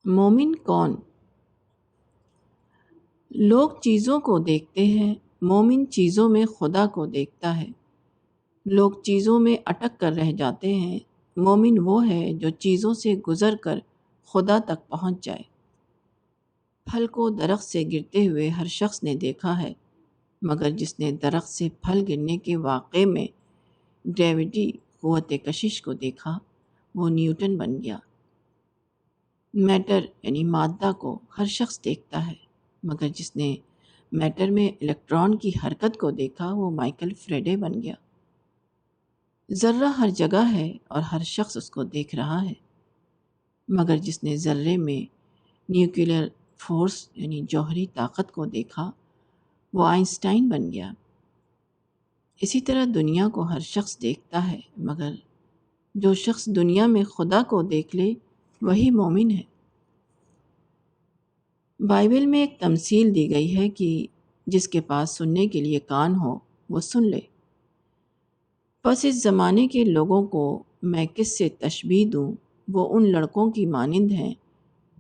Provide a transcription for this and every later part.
مومن کون؟ لوگ چیزوں کو دیکھتے ہیں، مومن چیزوں میں خدا کو دیکھتا ہے۔ لوگ چیزوں میں اٹک کر رہ جاتے ہیں، مومن وہ ہے جو چیزوں سے گزر کر خدا تک پہنچ جائے۔ پھل کو درخت سے گرتے ہوئے ہر شخص نے دیکھا ہے، مگر جس نے درخت سے پھل گرنے کے واقعے میں گریویٹی قوت کشش کو دیکھا، وہ نیوٹن بن گیا۔ میٹر یعنی مادہ کو ہر شخص دیکھتا ہے، مگر جس نے میٹر میں الیکٹران کی حرکت کو دیکھا، وہ مائیکل فریڈے بن گیا۔ ذرہ ہر جگہ ہے اور ہر شخص اس کو دیکھ رہا ہے، مگر جس نے ذرے میں نیوکلیئر فورس یعنی جوہری طاقت کو دیکھا، وہ آئنسٹائن بن گیا۔ اسی طرح دنیا کو ہر شخص دیکھتا ہے، مگر جو شخص دنیا میں خدا کو دیکھ لے وہی مومن ہے۔ بائبل میں ایک تمثیل دی گئی ہے کہ جس کے پاس سننے کے لیے کان ہو وہ سن لے۔ پس اس زمانے کے لوگوں کو میں کس سے تشبیہ دوں؟ وہ ان لڑکوں کی مانند ہیں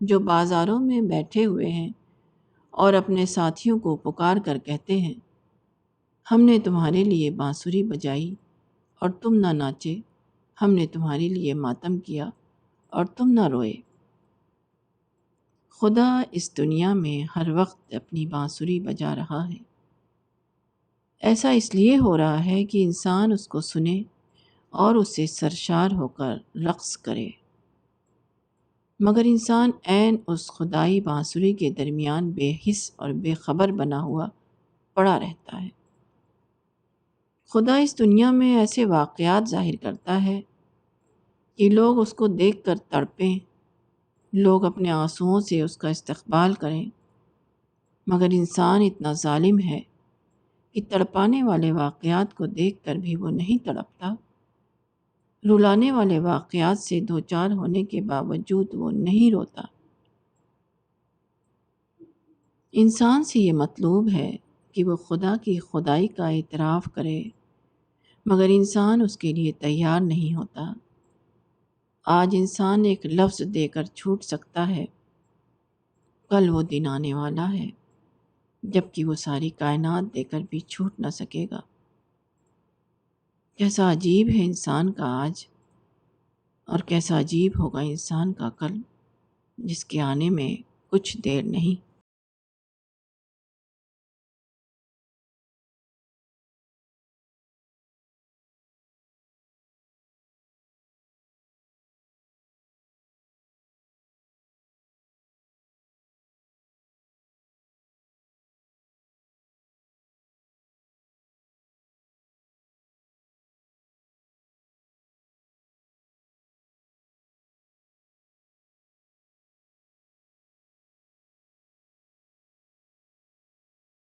جو بازاروں میں بیٹھے ہوئے ہیں اور اپنے ساتھیوں کو پکار کر کہتے ہیں، ہم نے تمہارے لیے بانسری بجائی اور تم نہ ناچے، ہم نے تمہارے لیے ماتم کیا اور تم نہ روئے۔ خدا اس دنیا میں ہر وقت اپنی بانسری بجا رہا ہے۔ ایسا اس لیے ہو رہا ہے کہ انسان اس کو سنے اور اس سے سرشار ہو کر رقص کرے، مگر انسان عین اس خدائی بانسری کے درمیان بے حس اور بے خبر بنا ہوا پڑا رہتا ہے۔ خدا اس دنیا میں ایسے واقعات ظاہر کرتا ہے کہ لوگ اس کو دیکھ کر تڑپیں، لوگ اپنے آنسوؤں سے اس کا استقبال کریں، مگر انسان اتنا ظالم ہے کہ تڑپانے والے واقعات کو دیکھ کر بھی وہ نہیں تڑپتا، رلانے والے واقعات سے دوچار ہونے کے باوجود وہ نہیں روتا۔ انسان سے یہ مطلوب ہے کہ وہ خدا کی خدائی کا اعتراف کرے، مگر انسان اس کے لیے تیار نہیں ہوتا۔ آج انسان ایک لفظ دے کر چھوٹ سکتا ہے، کل وہ دن آنے والا ہے جبکہ وہ ساری کائنات دے کر بھی چھوٹ نہ سکے گا۔ کیسا عجیب ہے انسان کا آج، اور کیسا عجیب ہوگا انسان کا کل، جس کے آنے میں کچھ دیر نہیں۔